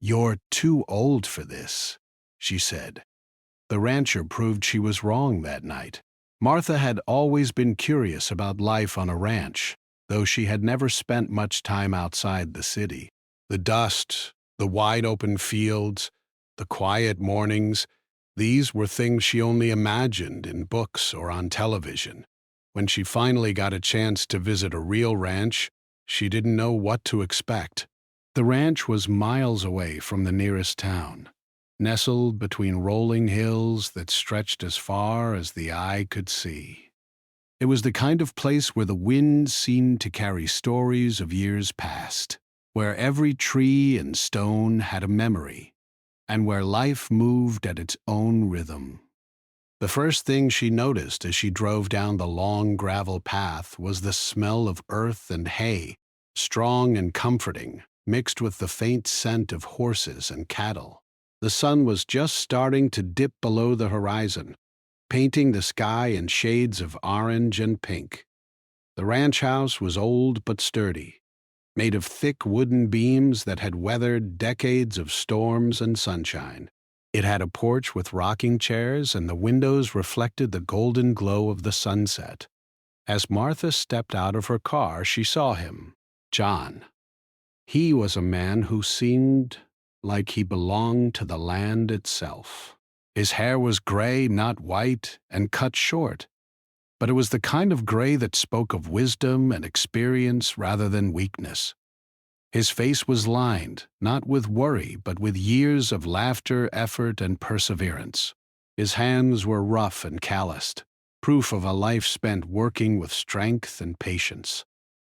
"You're too old for this," she said. The rancher proved she was wrong that night. Martha had always been curious about life on a ranch, though she had never spent much time outside the city. The dust, the wide open fields, the quiet mornings, these were things she only imagined in books or on television. When she finally got a chance to visit a real ranch, she didn't know what to expect. The ranch was miles away from the nearest town, nestled between rolling hills that stretched as far as the eye could see. It was the kind of place where the wind seemed to carry stories of years past, where every tree and stone had a memory, and where life moved at its own rhythm. The first thing she noticed as she drove down the long gravel path was the smell of earth and hay, strong and comforting, mixed with the faint scent of horses and cattle. The sun was just starting to dip below the horizon, painting the sky in shades of orange and pink. The ranch house was old but sturdy, made of thick wooden beams that had weathered decades of storms and sunshine. It had a porch with rocking chairs, and the windows reflected the golden glow of the sunset. As Martha stepped out of her car, she saw him, John. He was a man who seemed like he belonged to the land itself. His hair was gray, not white, and cut short, but it was the kind of gray that spoke of wisdom and experience rather than weakness. His face was lined, not with worry, but with years of laughter, effort, and perseverance. His hands were rough and calloused, proof of a life spent working with strength and patience.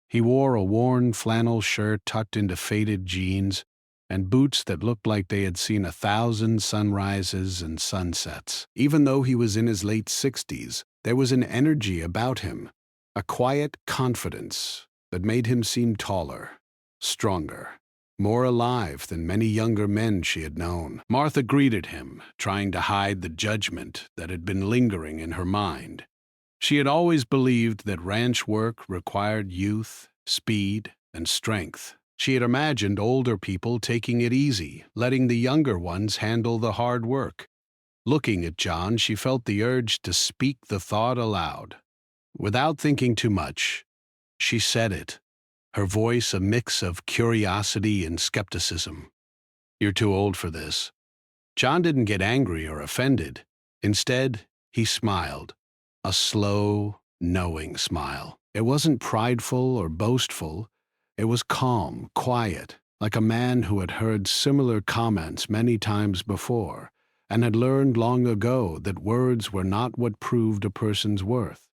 He wore a worn flannel shirt tucked into faded jeans, and boots that looked like they had seen 1,000 sunrises and sunsets. Even though he was in his late 60s, there was an energy about him, a quiet confidence that made him seem taller, stronger, more alive than many younger men she had known. Martha greeted him, trying to hide the judgment that had been lingering in her mind. She had always believed that ranch work required youth, speed, and strength. She had imagined older people taking it easy, letting the younger ones handle the hard work. Looking at John, she felt the urge to speak the thought aloud. Without thinking too much, she said it, her voice a mix of curiosity and skepticism. "You're too old for this." John didn't get angry or offended. Instead, he smiled, a slow, knowing smile. It wasn't prideful or boastful. It was calm, quiet, like a man who had heard similar comments many times before and had learned long ago that words were not what proved a person's worth.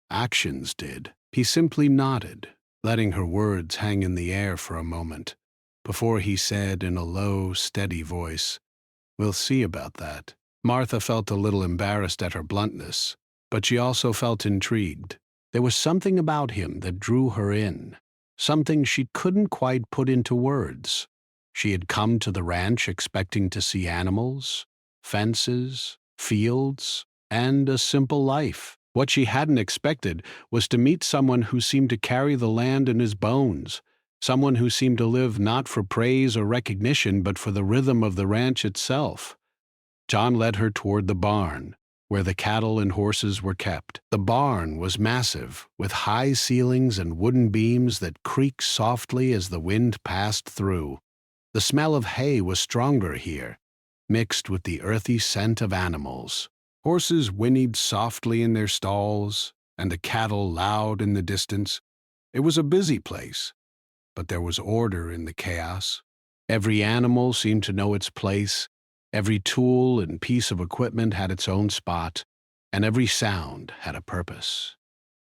Actions did. He simply nodded, letting her words hang in the air for a moment, before he said in a low, steady voice, "We'll see about that." Martha felt a little embarrassed at her bluntness, but she also felt intrigued. There was something about him that drew her in, something she couldn't quite put into words. She had come to the ranch expecting to see animals, fences, fields, and a simple life. What she hadn't expected was to meet someone who seemed to carry the land in his bones, someone who seemed to live not for praise or recognition but for the rhythm of the ranch itself. John led her toward the barn, where the cattle and horses were kept. The barn was massive, with high ceilings and wooden beams that creaked softly as the wind passed through. The smell of hay was stronger here, mixed with the earthy scent of animals. Horses whinnied softly in their stalls, and the cattle loud in the distance. It was a busy place, but there was order in the chaos. Every animal seemed to know its place, every tool and piece of equipment had its own spot, and every sound had a purpose.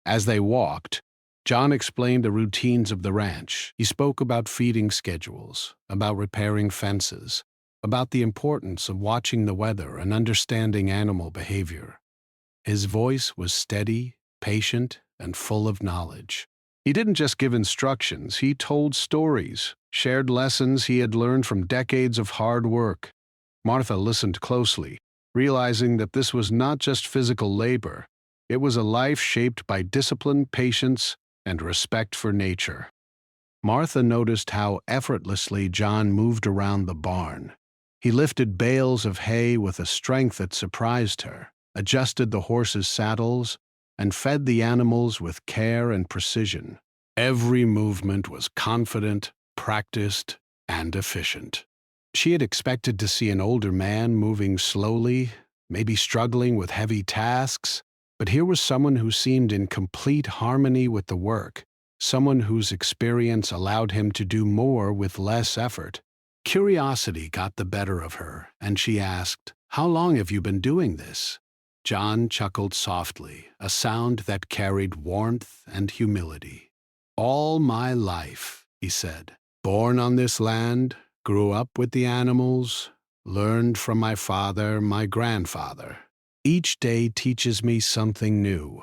As they walked, John explained the routines of the ranch. He spoke about feeding schedules, about repairing fences, about the importance of watching the weather and understanding animal behavior. His voice was steady, patient, and full of knowledge. He didn't just give instructions, he told stories, shared lessons he had learned from decades of hard work. Martha listened closely, realizing that this was not just physical labor. It was a life shaped by discipline, patience, and respect for nature. Martha noticed how effortlessly John moved around the barn. He lifted bales of hay with a strength that surprised her, adjusted the horses' saddles, and fed the animals with care and precision. Every movement was confident, practiced, and efficient. She had expected to see an older man moving slowly, maybe struggling with heavy tasks, but here was someone who seemed in complete harmony with the work, someone whose experience allowed him to do more with less effort. Curiosity got the better of her, and she asked, "How long have you been doing this?" John chuckled softly, a sound that carried warmth and humility. "All my life," he said. "Born on this land, grew up with the animals, learned from my father, my grandfather. Each day teaches me something new."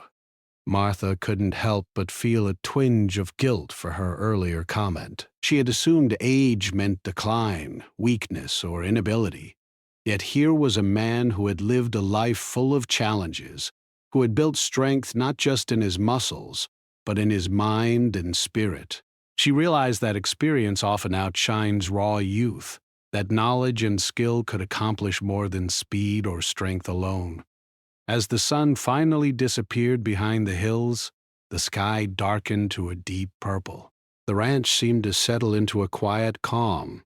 Martha couldn't help but feel a twinge of guilt for her earlier comment. She had assumed age meant decline, weakness, or inability. Yet here was a man who had lived a life full of challenges, who had built strength not just in his muscles, but in his mind and spirit. She realized that experience often outshines raw youth, that knowledge and skill could accomplish more than speed or strength alone. As the sun finally disappeared behind the hills, the sky darkened to a deep purple. The ranch seemed to settle into a quiet calm,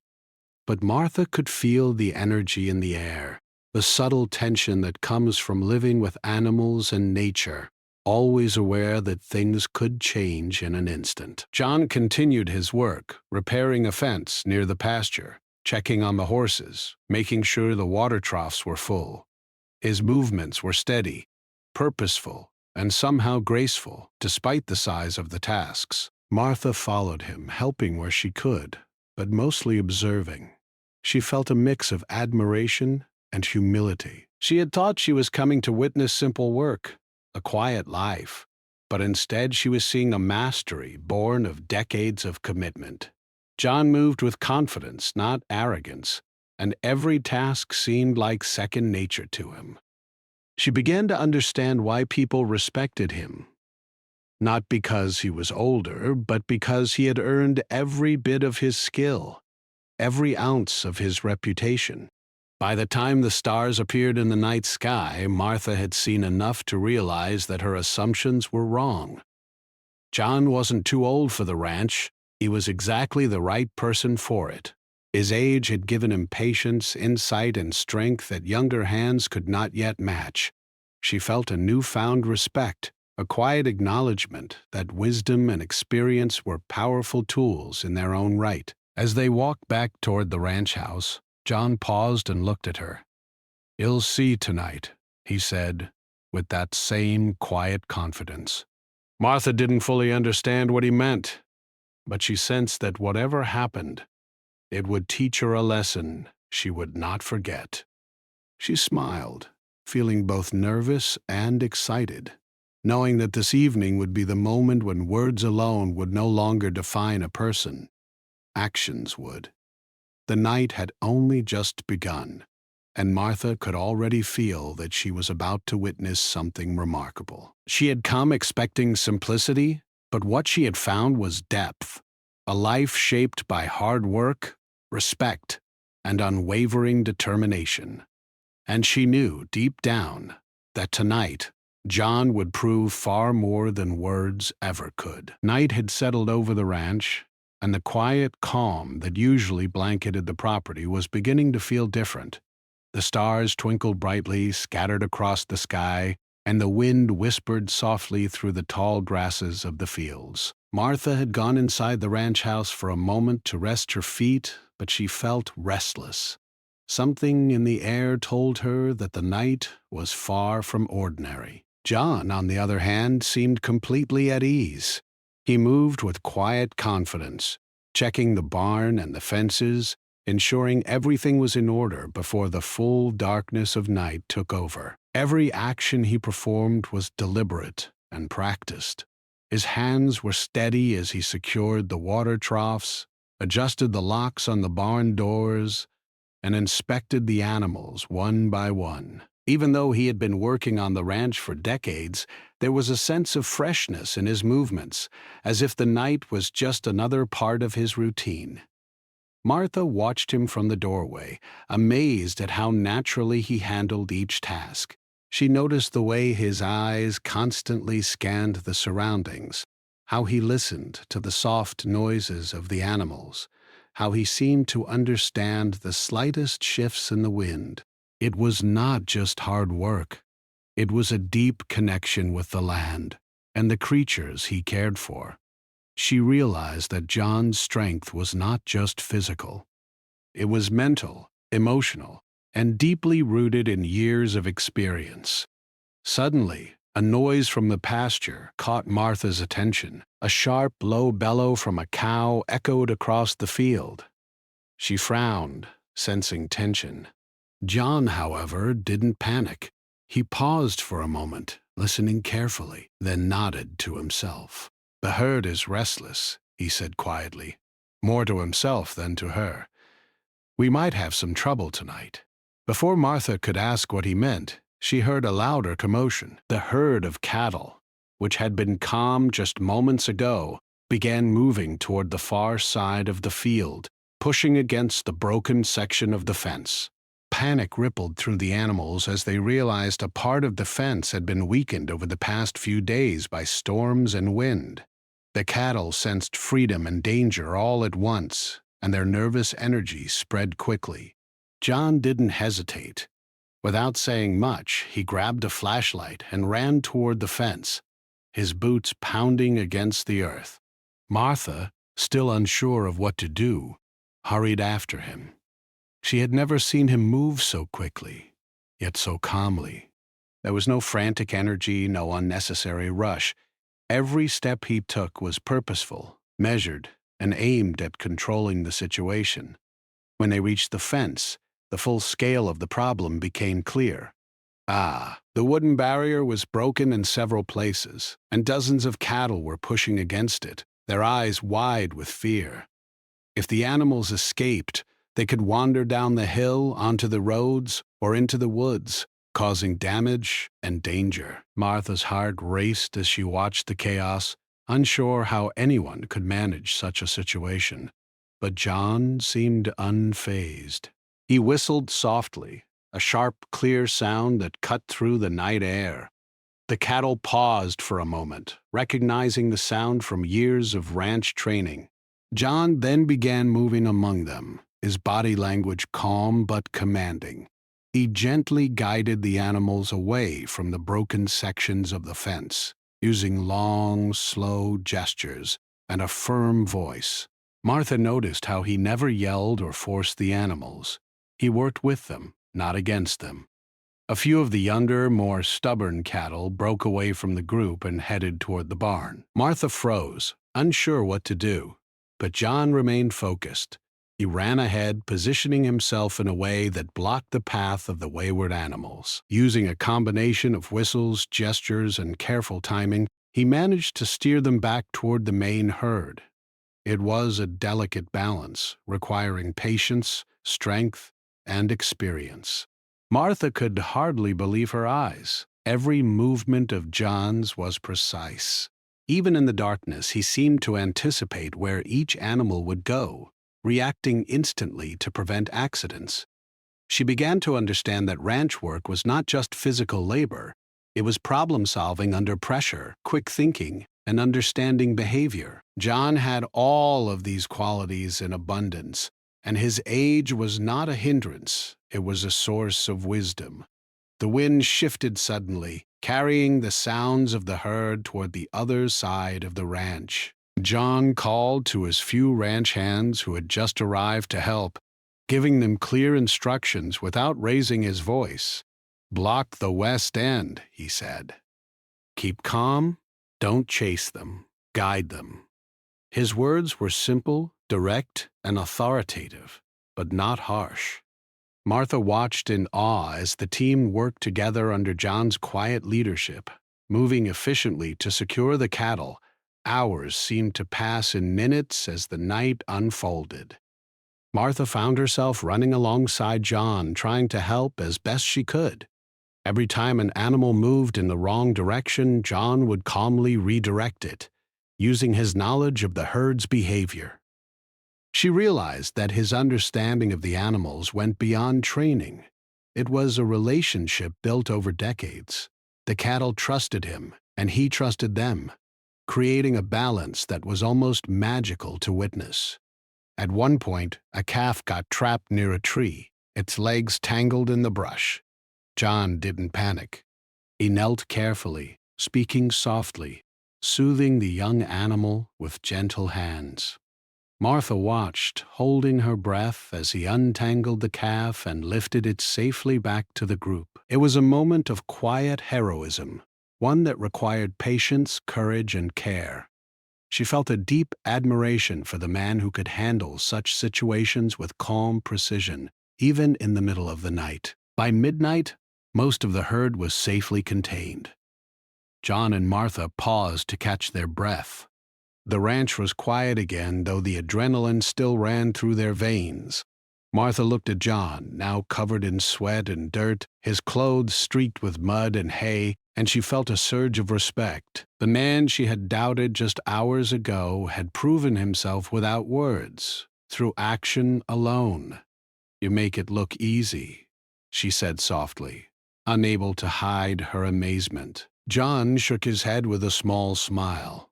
but Martha could feel the energy in the air, the subtle tension that comes from living with animals and nature, always aware that things could change in an instant. John continued his work, repairing a fence near the pasture, checking on the horses, making sure the water troughs were full. His movements were steady, purposeful, and somehow graceful, despite the size of the tasks. Martha followed him, helping where she could, but mostly observing. She felt a mix of admiration and humility. She had thought she was coming to witness simple work, a quiet life, but instead she was seeing a mastery born of decades of commitment. John moved with confidence, not arrogance, and every task seemed like second nature to him. She began to understand why people respected him, not because he was older, but because he had earned every bit of his skill, every ounce of his reputation. By the time the stars appeared in the night sky, Martha had seen enough to realize that her assumptions were wrong. John wasn't too old for the ranch. He was exactly the right person for it. His age had given him patience, insight, and strength that younger hands could not yet match. She felt a newfound respect, a quiet acknowledgement that wisdom and experience were powerful tools in their own right. As they walked back toward the ranch house, John paused and looked at her. "You'll see tonight," he said, with that same quiet confidence. Martha didn't fully understand what he meant, but she sensed that whatever happened, it would teach her a lesson she would not forget. She smiled, feeling both nervous and excited, knowing that this evening would be the moment when words alone would no longer define a person. Actions would. The night had only just begun, and Martha could already feel that she was about to witness something remarkable. She had come expecting simplicity, but what she had found was depth, a life shaped by hard work, respect, and unwavering determination. And she knew, deep down, that tonight, John would prove far more than words ever could. Night had settled over the ranch, and the quiet calm that usually blanketed the property was beginning to feel different. The stars twinkled brightly, scattered across the sky, and the wind whispered softly through the tall grasses of the fields. Martha had gone inside the ranch house for a moment to rest her feet, but she felt restless. Something in the air told her that the night was far from ordinary. John, on the other hand, seemed completely at ease. He moved with quiet confidence, checking the barn and the fences, ensuring everything was in order before the full darkness of night took over. Every action he performed was deliberate and practiced. His hands were steady as he secured the water troughs, adjusted the locks on the barn doors, and inspected the animals one by one. Even though he had been working on the ranch for decades, there was a sense of freshness in his movements, as if the night was just another part of his routine. Martha watched him from the doorway, amazed at how naturally he handled each task. She noticed the way his eyes constantly scanned the surroundings, how he listened to the soft noises of the animals, how he seemed to understand the slightest shifts in the wind. It was not just hard work. It was a deep connection with the land and the creatures he cared for. She realized that John's strength was not just physical. It was mental, emotional, and deeply rooted in years of experience. Suddenly, a noise from the pasture caught Martha's attention. A sharp, low bellow from a cow echoed across the field. She frowned, sensing tension. John, however, didn't panic. He paused for a moment, listening carefully, then nodded to himself. "The herd is restless," he said quietly, more to himself than to her. "We might have some trouble tonight." Before Martha could ask what he meant, she heard a louder commotion. The herd of cattle, which had been calm just moments ago, began moving toward the far side of the field, pushing against the broken section of the fence. Panic rippled through the animals as they realized a part of the fence had been weakened over the past few days by storms and wind. The cattle sensed freedom and danger all at once, and their nervous energy spread quickly. John didn't hesitate. Without saying much, he grabbed a flashlight and ran toward the fence, his boots pounding against the earth. Martha, still unsure of what to do, hurried after him. She had never seen him move so quickly, yet so calmly. There was no frantic energy, no unnecessary rush. Every step he took was purposeful, measured, and aimed at controlling the situation. When they reached the fence, the full scale of the problem became clear. The wooden barrier was broken in several places, and dozens of cattle were pushing against it, their eyes wide with fear. If the animals escaped, they could wander down the hill, onto the roads, or into the woods, causing damage and danger. Martha's heart raced as she watched the chaos, unsure how anyone could manage such a situation. But John seemed unfazed. He whistled softly, a sharp, clear sound that cut through the night air. The cattle paused for a moment, recognizing the sound from years of ranch training. John then began moving among them, his body language calm but commanding. He gently guided the animals away from the broken sections of the fence, using long, slow gestures and a firm voice. Martha noticed how he never yelled or forced the animals. He worked with them, not against them. A few of the younger, more stubborn cattle broke away from the group and headed toward the barn. Martha froze, unsure what to do, but John remained focused. He ran ahead, positioning himself in a way that blocked the path of the wayward animals. Using a combination of whistles, gestures, and careful timing, he managed to steer them back toward the main herd. It was a delicate balance, requiring patience, strength, and experience. Martha could hardly believe her eyes. Every movement of John's was precise. Even in the darkness, he seemed to anticipate where each animal would go, reacting instantly to prevent accidents. She began to understand that ranch work was not just physical labor. It was problem-solving under pressure, quick thinking, and understanding behavior. John had all of these qualities in abundance, and his age was not a hindrance. It was a source of wisdom. The wind shifted suddenly, carrying the sounds of the herd toward the other side of the ranch. John called to his few ranch hands who had just arrived to help, giving them clear instructions without raising his voice. "Block the west end," he said. "Keep calm, don't chase them, guide them." His words were simple, direct, and authoritative, but not harsh. Martha watched in awe as the team worked together under John's quiet leadership, moving efficiently to secure the cattle. Hours seemed to pass in minutes as the night unfolded. Martha found herself running alongside John, trying to help as best she could. Every time an animal moved in the wrong direction, John would calmly redirect it, using his knowledge of the herd's behavior. She realized that his understanding of the animals went beyond training. It was a relationship built over decades. The cattle trusted him, and he trusted them, creating a balance that was almost magical to witness. At one point, a calf got trapped near a tree, its legs tangled in the brush. John didn't panic. He knelt carefully, speaking softly, soothing the young animal with gentle hands. Martha watched, holding her breath as he untangled the calf and lifted it safely back to the group. It was a moment of quiet heroism, one that required patience, courage, and care. She felt a deep admiration for the man who could handle such situations with calm precision, even in the middle of the night. By midnight, most of the herd was safely contained. John and Martha paused to catch their breath. The ranch was quiet again, though the adrenaline still ran through their veins. Martha looked at John, now covered in sweat and dirt, his clothes streaked with mud and hay, and she felt a surge of respect. The man she had doubted just hours ago had proven himself without words, through action alone. "You make it look easy," she said softly, unable to hide her amazement. John shook his head with a small smile.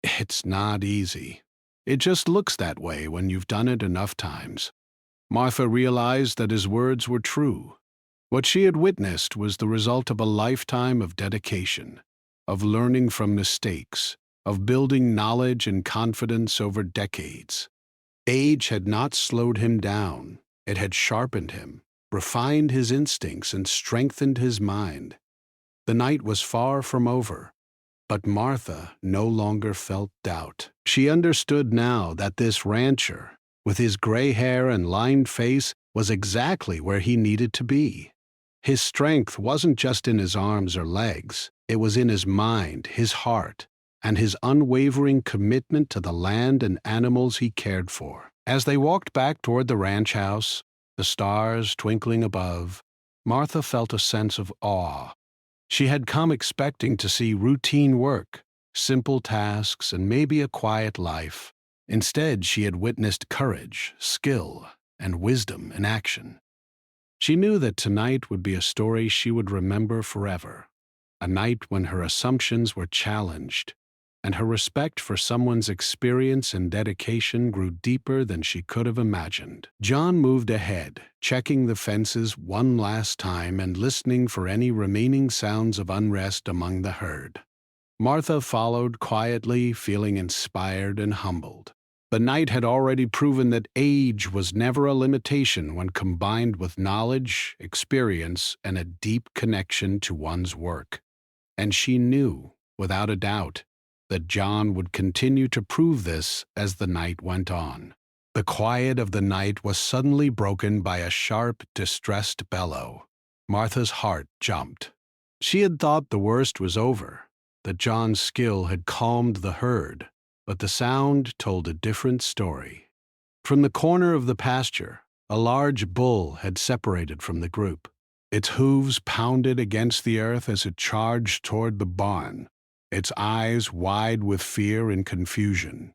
"It's not easy. It just looks that way when you've done it enough times." Martha realized that his words were true. What she had witnessed was the result of a lifetime of dedication, of learning from mistakes, of building knowledge and confidence over decades. Age had not slowed him down. It had sharpened him, refined his instincts, and strengthened his mind. The night was far from over, but Martha no longer felt doubt. She understood now that this rancher, with his gray hair and lined face, was exactly where he needed to be. His strength wasn't just in his arms or legs, it was in his mind, his heart, and his unwavering commitment to the land and animals he cared for. As they walked back toward the ranch house, the stars twinkling above, Martha felt a sense of awe. She had come expecting to see routine work, simple tasks, and maybe a quiet life. Instead, she had witnessed courage, skill, and wisdom in action. She knew that tonight would be a story she would remember forever, a night when her assumptions were challenged, and her respect for someone's experience and dedication grew deeper than she could have imagined. John moved ahead, checking the fences one last time and listening for any remaining sounds of unrest among the herd. Martha followed quietly, feeling inspired and humbled. The night had already proven that age was never a limitation when combined with knowledge, experience, and a deep connection to one's work. And she knew, without a doubt, that John would continue to prove this as the night went on. The quiet of the night was suddenly broken by a sharp, distressed bellow. Martha's heart jumped. She had thought the worst was over, that John's skill had calmed the herd, but the sound told a different story. From the corner of the pasture, a large bull had separated from the group. Its hooves pounded against the earth as it charged toward the barn, its eyes wide with fear and confusion.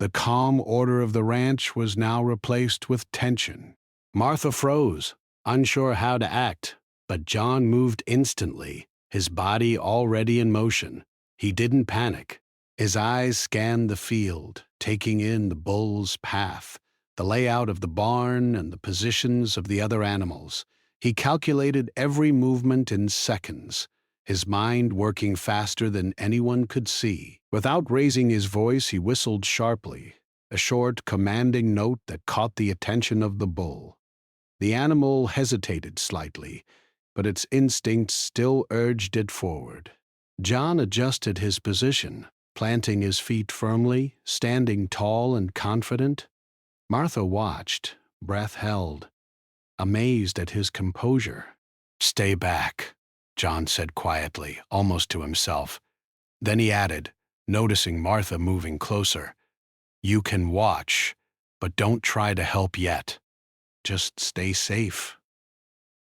The calm order of the ranch was now replaced with tension. Martha froze, unsure how to act, but John moved instantly, his body already in motion. He didn't panic. His eyes scanned the field, taking in the bull's path, the layout of the barn, and the positions of the other animals. He calculated every movement in seconds, his mind working faster than anyone could see. Without raising his voice, he whistled sharply, a short, commanding note that caught the attention of the bull. The animal hesitated slightly, but its instincts still urged it forward. John adjusted his position, planting his feet firmly, standing tall and confident. Martha watched, breath held, amazed at his composure. "Stay back," John said quietly, almost to himself. Then he added, noticing Martha moving closer, "You can watch, but don't try to help yet. Just stay safe."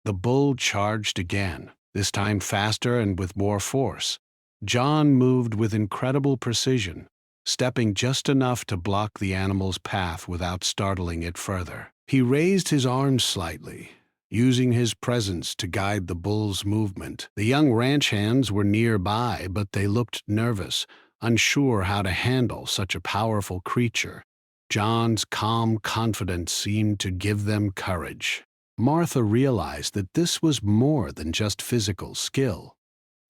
The bull charged again, this time faster and with more force. John moved with incredible precision, stepping just enough to block the animal's path without startling it further. He raised his arms slightly, using his presence to guide the bull's movement. The young ranch hands were nearby, but they looked nervous, unsure how to handle such a powerful creature. John's calm confidence seemed to give them courage. Martha realized that this was more than just physical skill.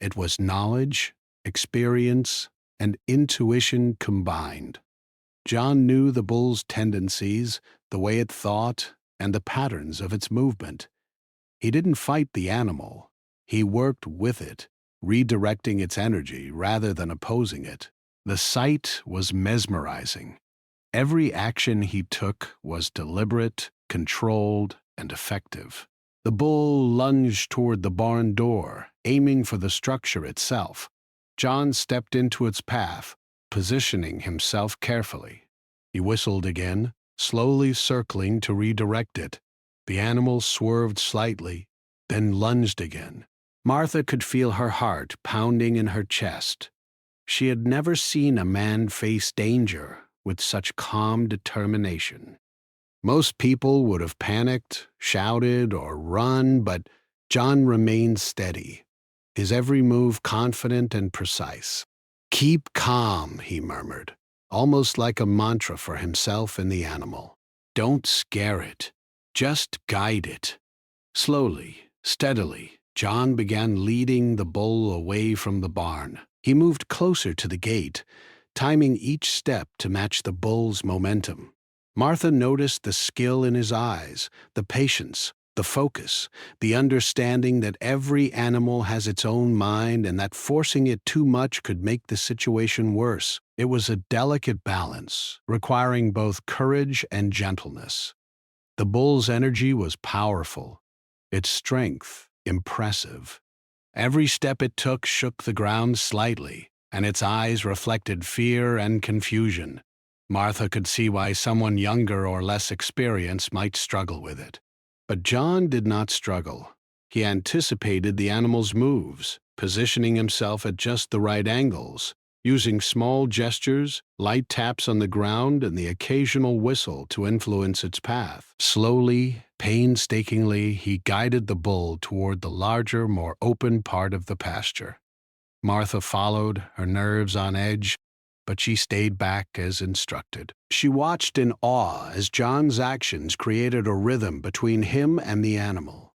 It was knowledge, experience, and intuition combined. John knew the bull's tendencies, the way it thought, and the patterns of its movement. He didn't fight the animal. He worked with it, redirecting its energy rather than opposing it. The sight was mesmerizing. Every action he took was deliberate, controlled, and effective. The bull lunged toward the barn door, aiming for the structure itself. John stepped into its path, positioning himself carefully. He whistled again, slowly circling to redirect it. The animal swerved slightly, then lunged again. Martha could feel her heart pounding in her chest. She had never seen a man face danger with such calm determination. Most people would have panicked, shouted, or run, but John remained steady, his every move confident and precise. "Keep calm," he murmured, almost like a mantra for himself and the animal. "Don't scare it. Just guide it." Slowly, steadily, John began leading the bull away from the barn. He moved closer to the gate, timing each step to match the bull's momentum. Martha noticed the skill in his eyes, the patience, the focus, the understanding that every animal has its own mind and that forcing it too much could make the situation worse. It was a delicate balance, requiring both courage and gentleness. The bull's energy was powerful, its strength impressive. Every step it took shook the ground slightly, and its eyes reflected fear and confusion. Martha could see why someone younger or less experienced might struggle with it. But John did not struggle. He anticipated the animal's moves, positioning himself at just the right angles, using small gestures, light taps on the ground, and the occasional whistle to influence its path. Slowly, painstakingly, he guided the bull toward the larger, more open part of the pasture. Martha followed, her nerves on edge, but she stayed back as instructed. She watched in awe as John's actions created a rhythm between him and the animal.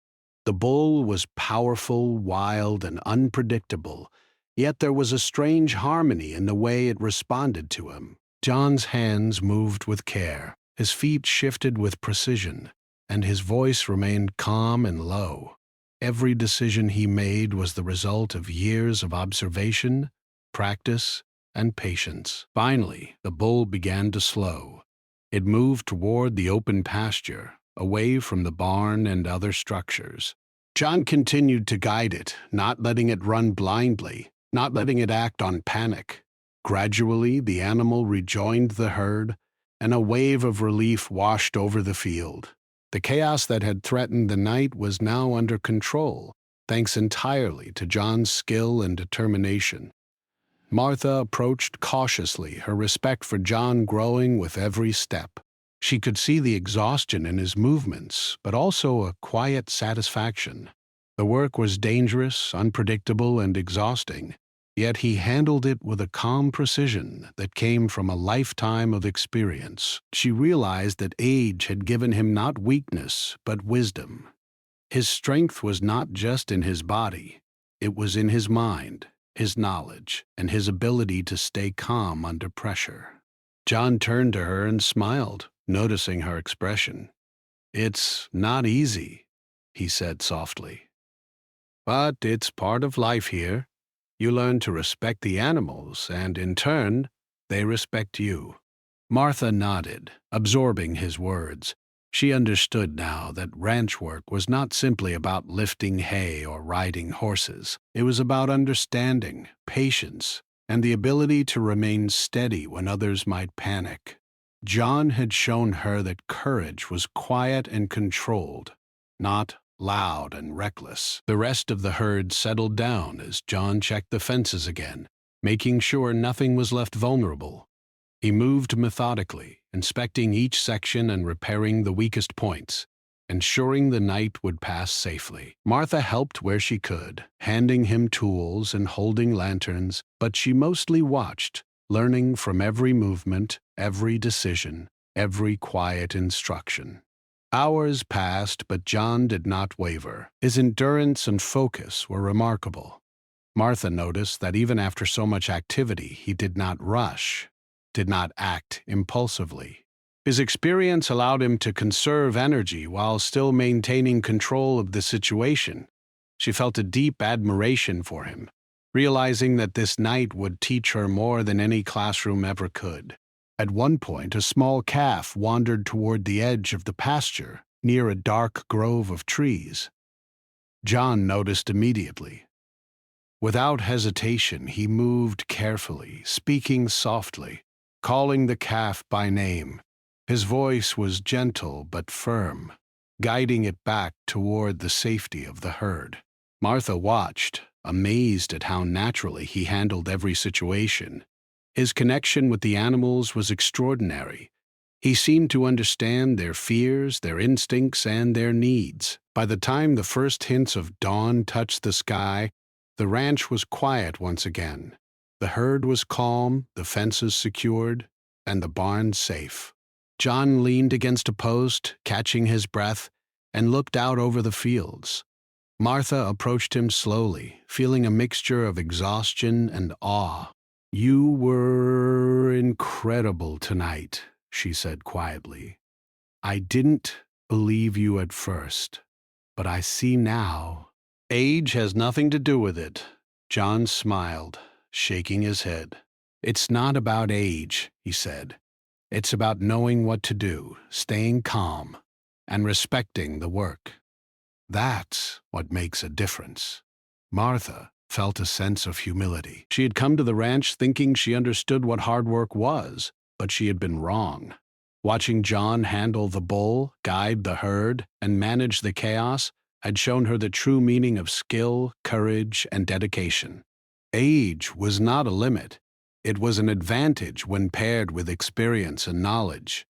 The bull was powerful, wild, and unpredictable, yet there was a strange harmony in the way it responded to him. John's hands moved with care, his feet shifted with precision, and his voice remained calm and low. Every decision he made was the result of years of observation, practice, and patience. Finally, the bull began to slow. It moved toward the open pasture, away from the barn and other structures. John continued to guide it, not letting it run blindly, not letting it act on panic. Gradually, the animal rejoined the herd, and a wave of relief washed over the field. The chaos that had threatened the night was now under control, thanks entirely to John's skill and determination. Martha approached cautiously, her respect for John growing with every step. She could see the exhaustion in his movements, but also a quiet satisfaction. The work was dangerous, unpredictable, and exhausting, yet he handled it with a calm precision that came from a lifetime of experience. She realized that age had given him not weakness, but wisdom. His strength was not just in his body, it was in his mind, his knowledge, and his ability to stay calm under pressure. John turned to her and smiled, noticing her expression. "It's not easy," he said softly. "But it's part of life here. You learn to respect the animals, and in turn, they respect you." Martha nodded, absorbing his words. She understood now that ranch work was not simply about lifting hay or riding horses. It was about understanding, patience, and the ability to remain steady when others might panic. John had shown her that courage was quiet and controlled, not loud and reckless. The rest of the herd settled down as John checked the fences again, making sure nothing was left vulnerable. He moved methodically, inspecting each section and repairing the weakest points, ensuring the night would pass safely. Martha helped where she could, handing him tools and holding lanterns, but she mostly watched, learning from every movement, every decision, every quiet instruction. Hours passed, but John did not waver. His endurance and focus were remarkable. Martha noticed that even after so much activity, he did not rush, did not act impulsively. His experience allowed him to conserve energy while still maintaining control of the situation. She felt a deep admiration for him, realizing that this night would teach her more than any classroom ever could. At one point, a small calf wandered toward the edge of the pasture, near a dark grove of trees. John noticed immediately. Without hesitation, he moved carefully, speaking softly, calling the calf by name. His voice was gentle but firm, guiding it back toward the safety of the herd. Martha watched, amazed at how naturally he handled every situation. His connection with the animals was extraordinary. He seemed to understand their fears, their instincts, and their needs. By the time the first hints of dawn touched the sky, the ranch was quiet once again. The herd was calm, the fences secured, and the barn safe. John leaned against a post, catching his breath, and looked out over the fields. Martha approached him slowly, feeling a mixture of exhaustion and awe. "You were incredible tonight," she said quietly. "I didn't believe you at first, but I see now." "Age has nothing to do with it," John smiled, shaking his head. "It's not about age," he said. "It's about knowing what to do, staying calm, and respecting the work. That's what makes a difference." Martha felt a sense of humility. She had come to the ranch thinking she understood what hard work was, but she had been wrong. Watching John handle the bull, guide the herd, and manage the chaos had shown her the true meaning of skill, courage, and dedication. Age was not a limit. It was an advantage when paired with experience and knowledge.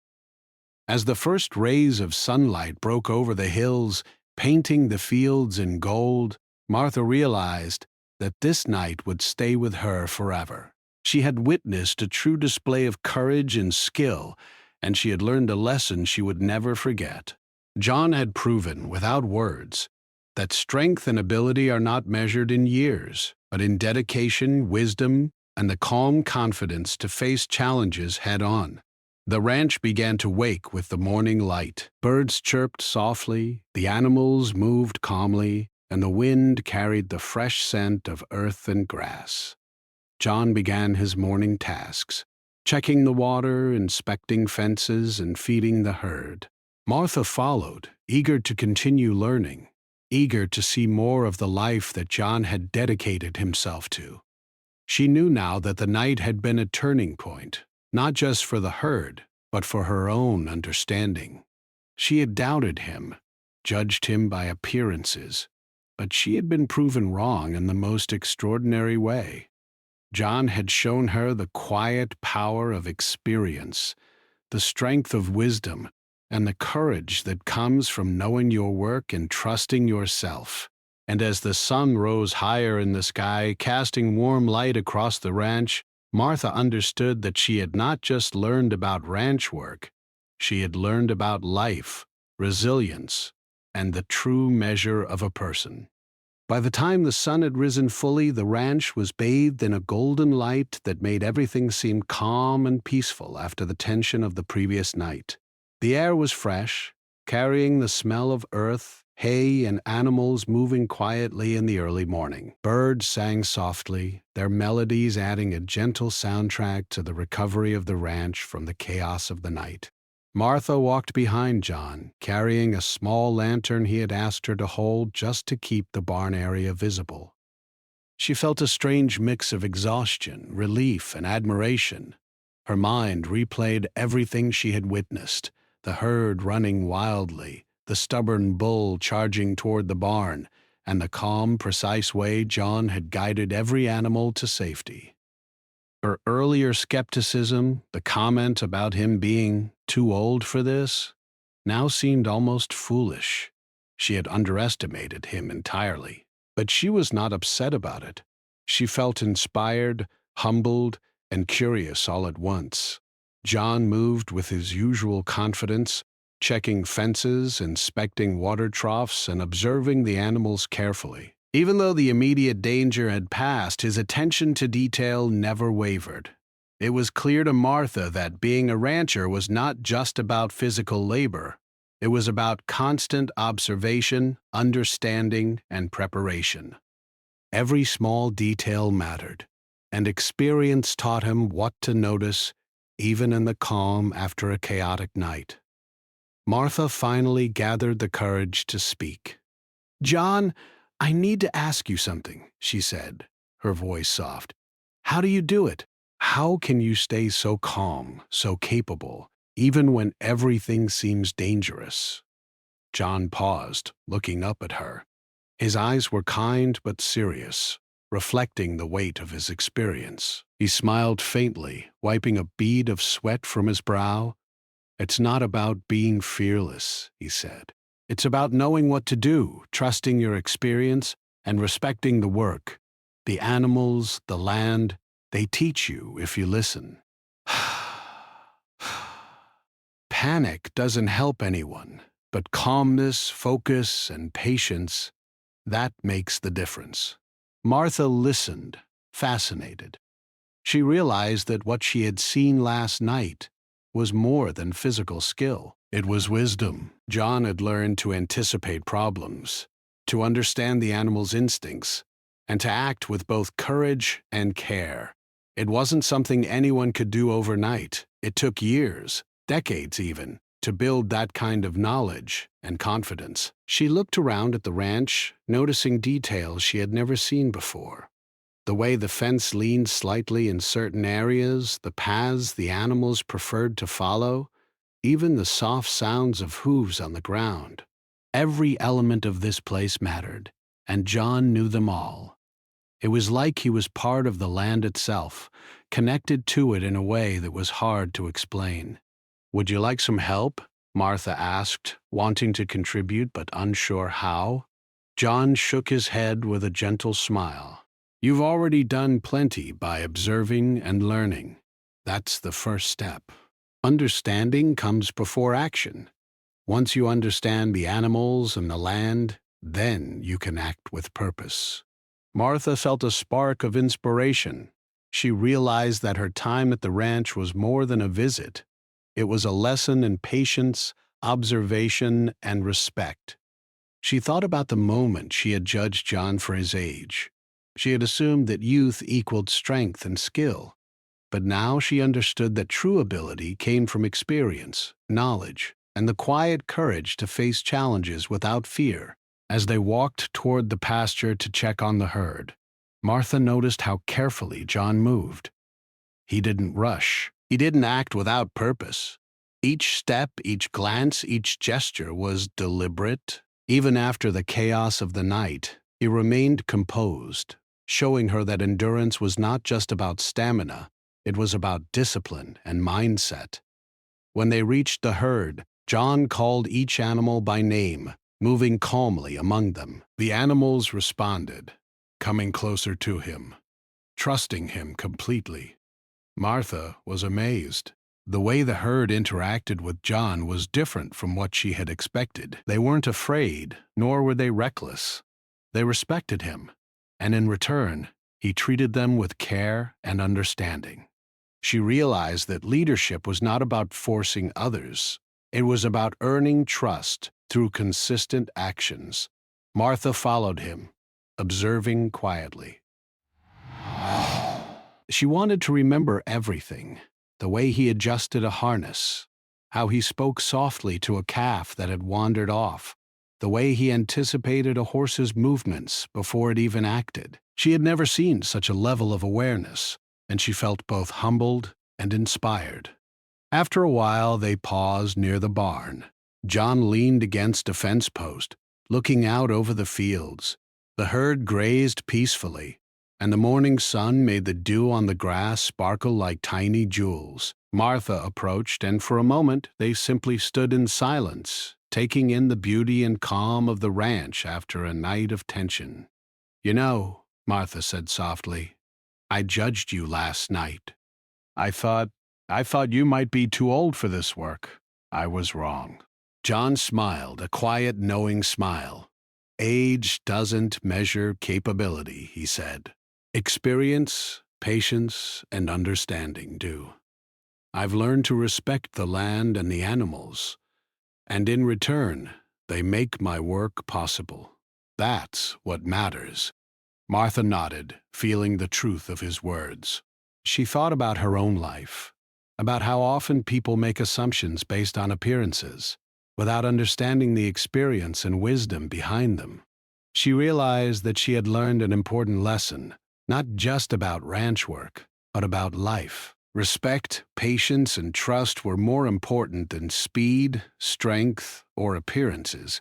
As the first rays of sunlight broke over the hills, painting the fields in gold, Martha realized that this night would stay with her forever. She had witnessed a true display of courage and skill, and she had learned a lesson she would never forget. John had proven, without words, that strength and ability are not measured in years, but in dedication, wisdom, and the calm confidence to face challenges head-on. The ranch began to wake with the morning light. Birds chirped softly, the animals moved calmly, and the wind carried the fresh scent of earth and grass. John began his morning tasks, checking the water, inspecting fences, and feeding the herd. Martha followed, eager to continue learning, eager to see more of the life that John had dedicated himself to. She knew now that the night had been a turning point, not just for the herd, but for her own understanding. She had doubted him, judged him by appearances, but she had been proven wrong in the most extraordinary way. John had shown her the quiet power of experience, the strength of wisdom, and the courage that comes from knowing your work and trusting yourself. And as the sun rose higher in the sky, casting warm light across the ranch, Martha understood that she had not just learned about ranch work, she had learned about life, resilience, and the true measure of a person. By the time the sun had risen fully, the ranch was bathed in a golden light that made everything seem calm and peaceful after the tension of the previous night. The air was fresh, carrying the smell of earth, hay, and animals moving quietly in the early morning. Birds sang softly, their melodies adding a gentle soundtrack to the recovery of the ranch from the chaos of the night. Martha walked behind John, carrying a small lantern he had asked her to hold just to keep the barn area visible. She felt a strange mix of exhaustion, relief, and admiration. Her mind replayed everything she had witnessed, the herd running wildly, the stubborn bull charging toward the barn, and the calm, precise way John had guided every animal to safety. Her earlier skepticism, the comment about him being too old for this, now seemed almost foolish. She had underestimated him entirely. But she was not upset about it. She felt inspired, humbled, and curious all at once. John moved with his usual confidence, checking fences, inspecting water troughs, and observing the animals carefully. Even though the immediate danger had passed, his attention to detail never wavered. It was clear to Martha that being a rancher was not just about physical labor. It was about constant observation, understanding, and preparation. Every small detail mattered, and experience taught him what to notice, even in the calm after a chaotic night. Martha finally gathered the courage to speak. "John, I need to ask you something," she said, her voice soft. "How do you do it? How can you stay so calm, so capable, even when everything seems dangerous?" John paused, looking up at her. His eyes were kind but serious, reflecting the weight of his experience. He smiled faintly, wiping a bead of sweat from his brow. "It's not about being fearless," he said. "It's about knowing what to do, trusting your experience, and respecting the work. The animals, the land, they teach you if you listen." Panic doesn't help anyone, but calmness, focus, and patience, that makes the difference. Martha listened, fascinated. She realized that what she had seen last night was more than physical skill. It was wisdom. John had learned to anticipate problems, to understand the animal's instincts, and to act with both courage and care. It wasn't something anyone could do overnight. It took years, decades even, to build that kind of knowledge and confidence. She looked around at the ranch, noticing details she had never seen before. The way the fence leaned slightly in certain areas, the paths the animals preferred to follow, even the soft sounds of hooves on the ground. Every element of this place mattered, and John knew them all. It was like he was part of the land itself, connected to it in a way that was hard to explain. "Would you like some help?" Martha asked, wanting to contribute but unsure how. John shook his head with a gentle smile. "You've already done plenty by observing and learning. That's the first step. Understanding comes before action. Once you understand the animals and the land, then you can act with purpose." Martha felt a spark of inspiration. She realized that her time at the ranch was more than a visit. It was a lesson in patience, observation, and respect. She thought about the moment she had judged John for his age. She had assumed that youth equaled strength and skill. But now she understood that true ability came from experience, knowledge, and the quiet courage to face challenges without fear. As they walked toward the pasture to check on the herd, Martha noticed how carefully John moved. He didn't rush. He didn't act without purpose. Each step, each glance, each gesture was deliberate. Even after the chaos of the night, he remained composed, showing her that endurance was not just about stamina, it was about discipline and mindset. When they reached the herd, John called each animal by name, moving calmly among them. The animals responded, coming closer to him, trusting him completely. Martha was amazed. The way the herd interacted with John was different from what she had expected. They weren't afraid, nor were they reckless. They respected him, and in return, he treated them with care and understanding. She realized that leadership was not about forcing others. It was about earning trust through consistent actions. Martha followed him, observing quietly. She wanted to remember everything, the way he adjusted a harness, how he spoke softly to a calf that had wandered off, the way he anticipated a horse's movements before it even acted. She had never seen such a level of awareness, and she felt both humbled and inspired. After a while, they paused near the barn. John leaned against a fence post, looking out over the fields. The herd grazed peacefully, and the morning sun made the dew on the grass sparkle like tiny jewels. Martha approached, and for a moment they simply stood in silence, taking in the beauty and calm of the ranch after a night of tension. "You know," Martha said softly, "I judged you last night. I thought, I thought you might be too old for this work. I was wrong." John smiled, a quiet, knowing smile. "Age doesn't measure capability," he said. "Experience, patience, and understanding do. I've learned to respect the land and the animals, and in return, they make my work possible. That's what matters." Martha nodded, feeling the truth of his words. She thought about her own life, about how often people make assumptions based on appearances, without understanding the experience and wisdom behind them. She realized that she had learned an important lesson, not just about ranch work, but about life. Respect, patience, and trust were more important than speed, strength, or appearances.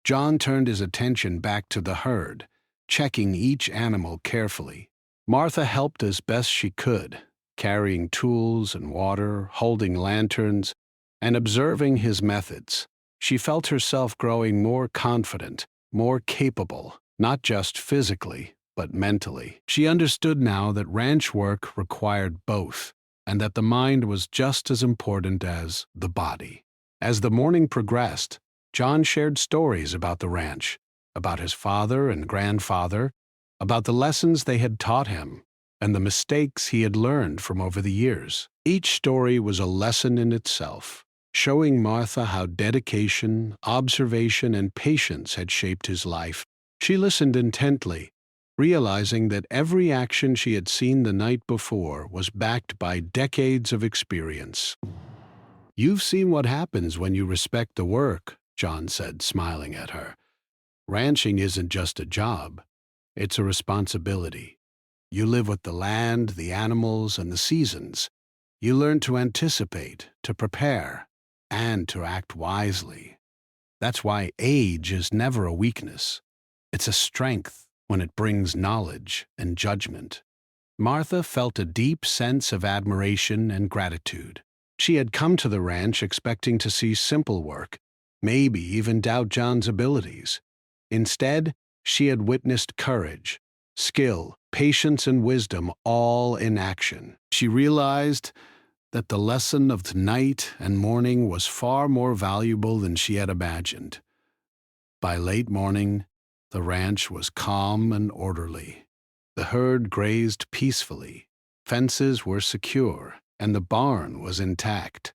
John turned his attention back to the herd, checking each animal carefully. Martha helped as best she could, carrying tools and water, holding lanterns, and observing his methods. She felt herself growing more confident, more capable, not just physically, but mentally. She understood now that ranch work required both, and that the mind was just as important as the body. As the morning progressed, John shared stories about the ranch, about his father and grandfather, about the lessons they had taught him, and the mistakes he had learned from over the years. Each story was a lesson in itself, showing Martha how dedication, observation, and patience had shaped his life. She listened intently, realizing that every action she had seen the night before was backed by decades of experience. "You've seen what happens when you respect the work," John said, smiling at her. "Ranching isn't just a job, it's a responsibility. You live with the land, the animals, and the seasons. You learn to anticipate, to prepare, and to act wisely. That's why age is never a weakness. It's a strength when it brings knowledge and judgment." Martha felt a deep sense of admiration and gratitude. She had come to the ranch expecting to see simple work, maybe even doubt John's abilities. Instead, she had witnessed courage, skill, patience, and wisdom all in action. She realized that the lesson of the night and morning was far more valuable than she had imagined. By late morning, the ranch was calm and orderly. The herd grazed peacefully, fences were secure, and the barn was intact.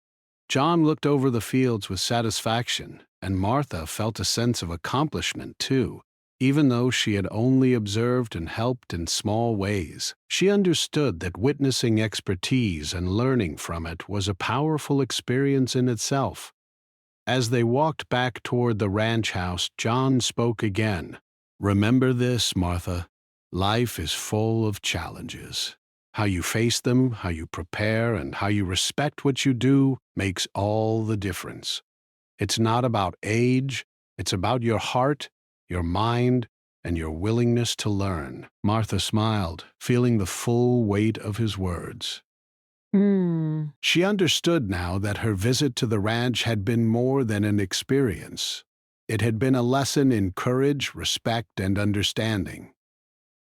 John looked over the fields with satisfaction, and Martha felt a sense of accomplishment too. Even though she had only observed and helped in small ways, she understood that witnessing expertise and learning from it was a powerful experience in itself. As they walked back toward the ranch house, John spoke again. "Remember this, Martha. Life is full of challenges. How you face them, how you prepare, and how you respect what you do makes all the difference. It's not about age, it's about your heart, your mind, and your willingness to learn." Martha smiled, feeling the full weight of his words. She understood now that her visit to the ranch had been more than an experience. It had been a lesson in courage, respect, and understanding.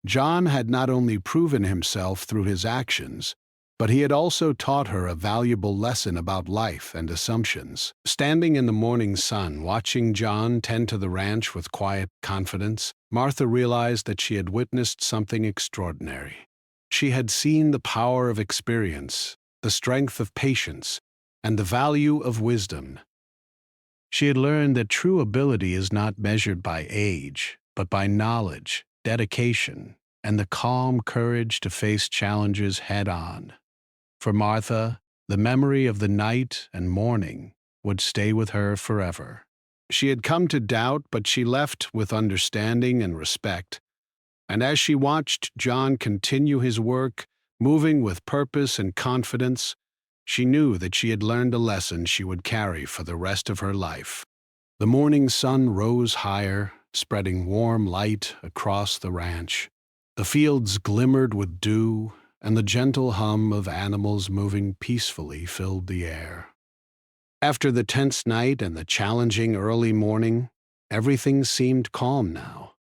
John had not only proven himself through his actions, but he had also taught her a valuable lesson about life and assumptions. Standing in the morning sun, watching John tend to the ranch with quiet confidence, Martha realized that she had witnessed something extraordinary. She had seen the power of experience, the strength of patience, and the value of wisdom. She had learned that true ability is not measured by age, but by knowledge, dedication, and the calm courage to face challenges head-on. For Martha, the memory of the night and morning would stay with her forever. She had come to doubt, but she left with understanding and respect. And as she watched John continue his work, moving with purpose and confidence, She knew that she had learned a lesson she would carry for the rest of her life. The morning sun rose higher, spreading warm light across the ranch. The fields glimmered with dew, and the gentle hum of animals moving peacefully filled the air. After the tense night and the challenging early morning, everything seemed calm now.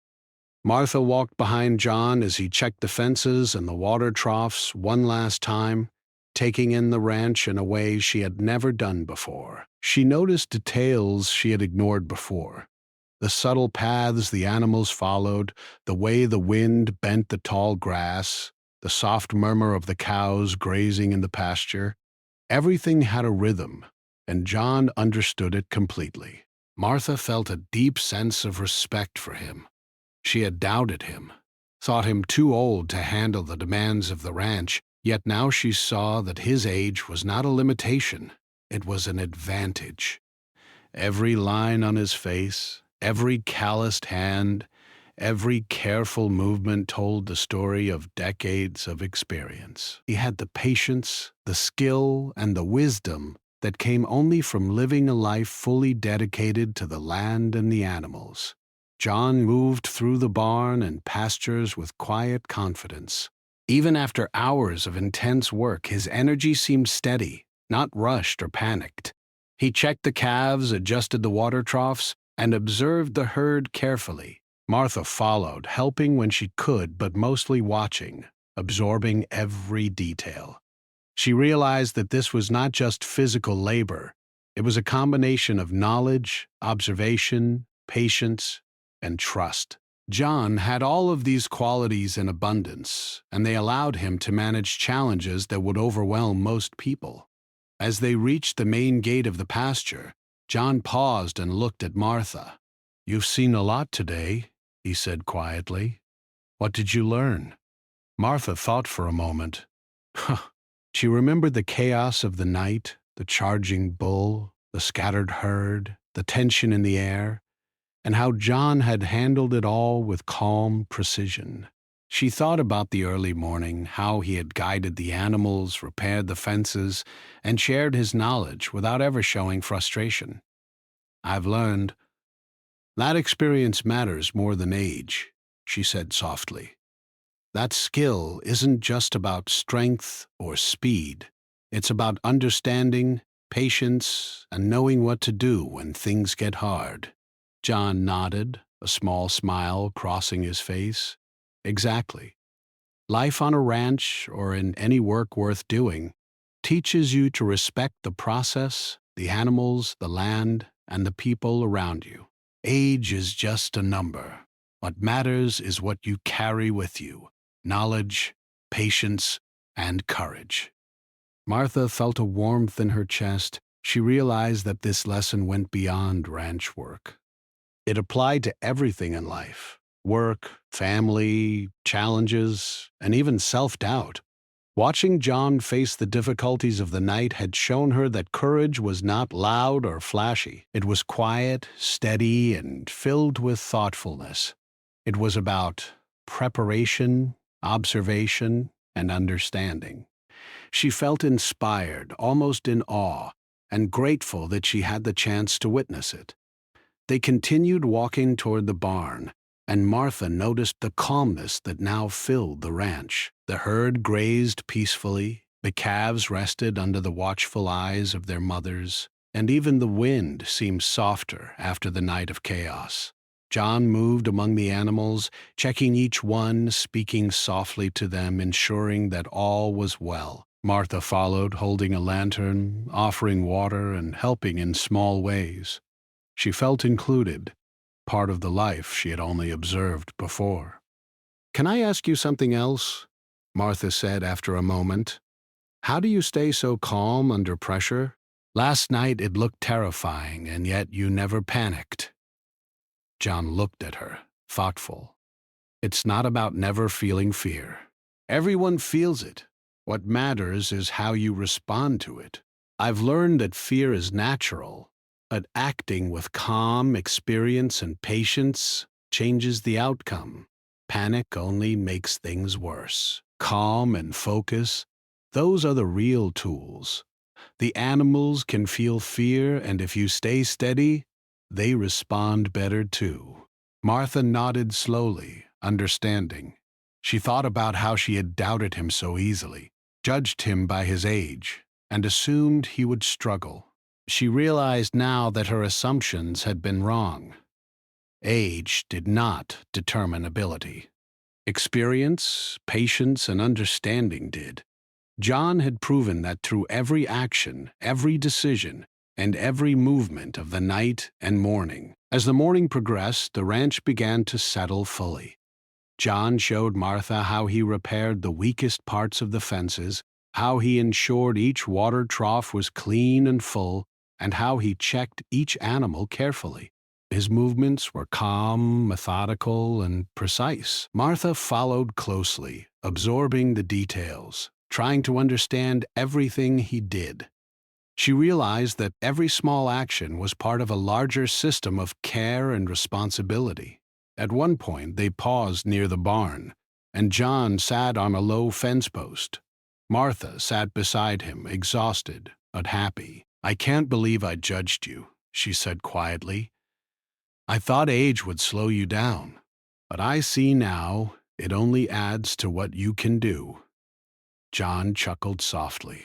Martha walked behind John as he checked the fences and the water troughs one last time, taking in the ranch in a way she had never done before. She noticed details she had ignored before. The subtle paths the animals followed, the way the wind bent the tall grass, the soft murmur of the cows grazing in the pasture. Everything had a rhythm, and John understood it completely. Martha felt a deep sense of respect for him. She had doubted him, thought him too old to handle the demands of the ranch, yet now she saw that his age was not a limitation, it was an advantage. Every line on his face, every calloused hand, every careful movement told the story of decades of experience. He had the patience, the skill, and the wisdom that came only from living a life fully dedicated to the land and the animals. John moved through the barn and pastures with quiet confidence. Even after hours of intense work, his energy seemed steady, not rushed or panicked. He checked the calves, adjusted the water troughs, and observed the herd carefully. Martha followed, helping when she could, but mostly watching, absorbing every detail. She realized that this was not just physical labor. It was a combination of knowledge, observation, patience, and trust. John had all of these qualities in abundance, and they allowed him to manage challenges that would overwhelm most people. As they reached the main gate of the pasture, John paused and looked at Martha. "You've seen a lot today," he said quietly. "What did you learn?" Martha thought for a moment. She remembered the chaos of the night, the charging bull, the scattered herd, the tension in the air, and how John had handled it all with calm precision. She thought about the early morning, how he had guided the animals, repaired the fences, and shared his knowledge without ever showing frustration. "I've learned that experience matters more than age," she said softly. "That skill isn't just about strength or speed. It's about understanding, patience, and knowing what to do when things get hard." John nodded, a small smile crossing his face. "Exactly. Life on a ranch or in any work worth doing teaches you to respect the process, the animals, the land, and the people around you. Age is just a number. What matters is what you carry with you: knowledge, patience, and courage." Martha felt a warmth in her chest. She realized that this lesson went beyond ranch work. It applied to everything in life: work, family, challenges, and even self-doubt. Watching John face the difficulties of the night had shown her that courage was not loud or flashy. It was quiet, steady, and filled with thoughtfulness. It was about preparation, observation, and understanding. She felt inspired, almost in awe, and grateful that she had the chance to witness it. They continued walking toward the barn, and Martha noticed the calmness that now filled the ranch. The herd grazed peacefully, the calves rested under the watchful eyes of their mothers, and even the wind seemed softer after the night of chaos. John moved among the animals, checking each one, speaking softly to them, ensuring that all was well. Martha followed, holding a lantern, offering water, and helping in small ways. She felt included, part of the life she had only observed before. "Can I ask you something else?" Martha said after a moment. "How do you stay so calm under pressure? Last night it looked terrifying, and yet you never panicked." John looked at her, thoughtful. "It's not about never feeling fear. Everyone feels it. What matters is how you respond to it. I've learned that fear is natural, but acting with calm, experience, and patience changes the outcome. Panic only makes things worse. Calm and focus, those are the real tools. The animals can feel fear, and if you stay steady, they respond better too. Martha nodded slowly, understanding. She thought about how she had doubted him so easily, judged him by his age, and assumed he would struggle. She realized now that her assumptions had been wrong. Age did not determine ability. Experience, patience, and understanding did. John had proven that through every action, every decision, and every movement of the night and morning. As the morning progressed, the ranch began to settle fully. John showed Martha how he repaired the weakest parts of the fences, how he ensured each water trough was clean and full, and how he checked each animal carefully. His movements were calm, methodical, and precise. Martha followed closely, absorbing the details, trying to understand everything he did. She realized that every small action was part of a larger system of care and responsibility. At one point, they paused near the barn, and John sat on a low fence post. Martha sat beside him, exhausted but happy. "I can't believe I judged you," she said quietly. "I thought age would slow you down, but I see now it only adds to what you can do." John chuckled softly.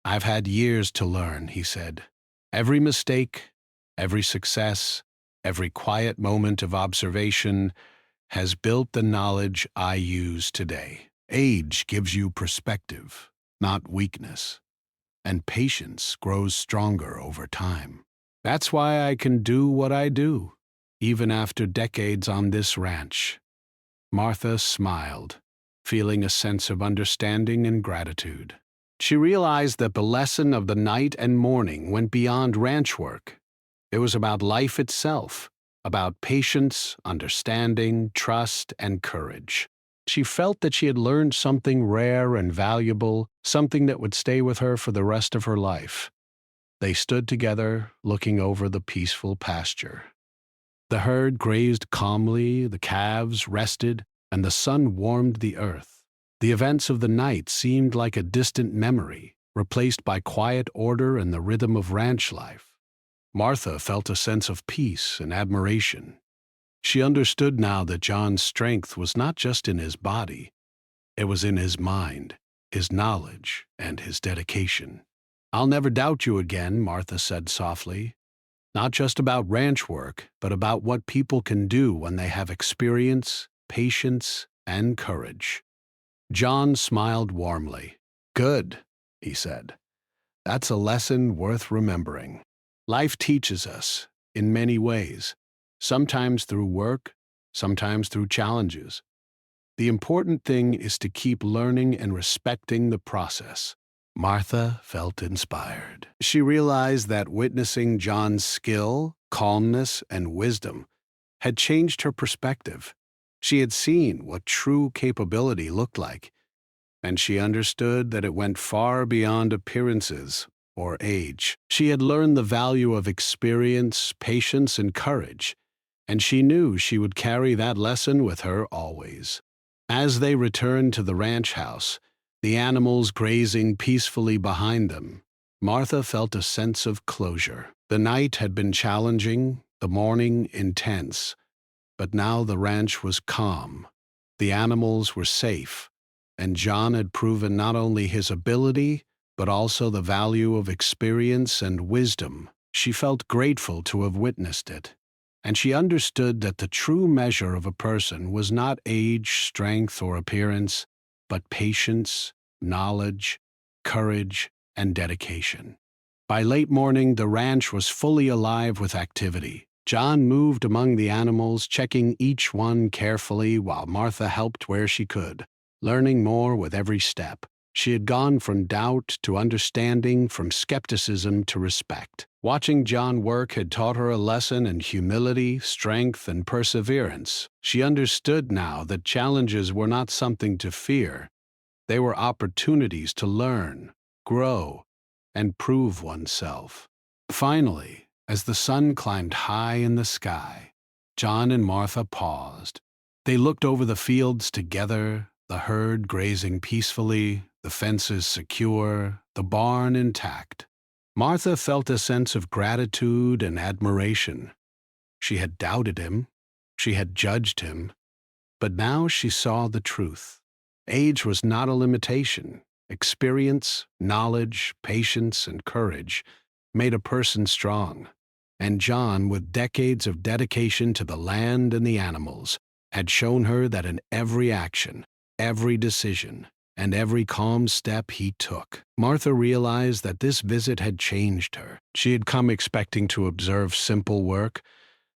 "I've had years to learn," he said. "Every mistake, every success, every quiet moment of observation has built the knowledge I use today. Age gives you perspective, not weakness, and patience grows stronger over time. That's why I can do what I do, even after decades on this ranch." Martha smiled, feeling a sense of understanding and gratitude. She realized that the lesson of the night and morning went beyond ranch work. It was about life itself, about patience, understanding, trust, and courage. She felt that she had learned something rare and valuable, something that would stay with her for the rest of her life. They stood together, looking over the peaceful pasture. The herd grazed calmly, the calves rested, and the sun warmed the earth. The events of the night seemed like a distant memory, replaced by quiet order and the rhythm of ranch life. Martha felt a sense of peace and admiration. She understood now that John's strength was not just in his body, it was in his mind, his knowledge, and his dedication. "I'll never doubt you again," Martha said softly. "Not just about ranch work, but about what people can do when they have experience, patience, and courage." John smiled warmly. "Good," he said. "That's a lesson worth remembering. Life teaches us, in many ways, sometimes through work, sometimes through challenges. The important thing is to keep learning and respecting the process." Martha felt inspired. She realized that witnessing John's skill, calmness, and wisdom had changed her perspective. She had seen what true capability looked like, and she understood that it went far beyond appearances or age. She had learned the value of experience, patience, and courage, and she knew she would carry that lesson with her always. As they returned to the ranch house, the animals grazing peacefully behind them, Martha felt a sense of closure. The night had been challenging, the morning intense, but now the ranch was calm. The animals were safe, and John had proven not only his ability, but also the value of experience and wisdom. She felt grateful to have witnessed it, and she understood that the true measure of a person was not age, strength, or appearance, but patience, knowledge, courage, and dedication. By late morning, the ranch was fully alive with activity. John moved among the animals, checking each one carefully while Martha helped where she could, learning more with every step. She had gone from doubt to understanding, from skepticism to respect. Watching John work had taught her a lesson in humility, strength, and perseverance. She understood now that challenges were not something to fear. They were opportunities to learn, grow, and prove oneself. Finally, as the sun climbed high in the sky, John and Martha paused. They looked over the fields together, the herd grazing peacefully, the fences secure, the barn intact. Martha felt a sense of gratitude and admiration. She had doubted him, she had judged him, but now she saw the truth. Age was not a limitation. Experience, knowledge, patience, and courage made a person strong. And John, with decades of dedication to the land and the animals, had shown her that in every action, every decision, and every calm step he took, Martha realized that this visit had changed her. She had come expecting to observe simple work,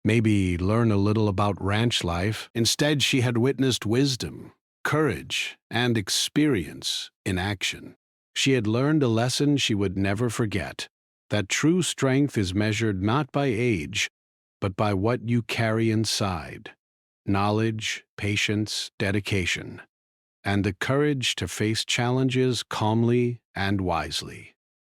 maybe learn a little about ranch life. Instead, she had witnessed wisdom, courage, and experience in action. She had learned a lesson she would never forget, that true strength is measured not by age, but by what you carry inside: knowledge, patience, dedication, and the courage to face challenges calmly and wisely.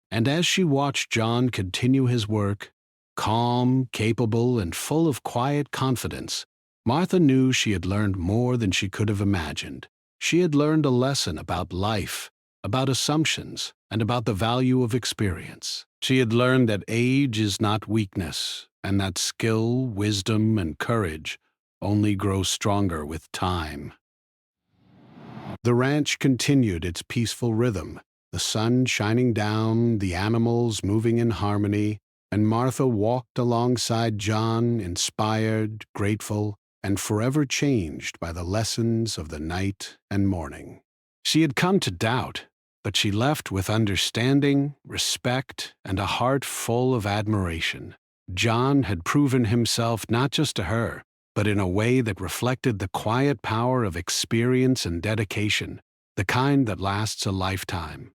And as she watched John continue his work, calm, capable, and full of quiet confidence, Martha knew she had learned more than she could have imagined. She had learned a lesson about life, about assumptions, and about the value of experience. She had learned that age is not weakness, and that skill, wisdom, and courage only grow stronger with time. The ranch continued its peaceful rhythm, the sun shining down, the animals moving in harmony, and Martha walked alongside John, inspired, grateful, and forever changed by the lessons of the night and morning. She had come to doubt, but she left with understanding, respect, and a heart full of admiration. John had proven himself not just to her, but in a way that reflected the quiet power of experience and dedication, the kind that lasts a lifetime.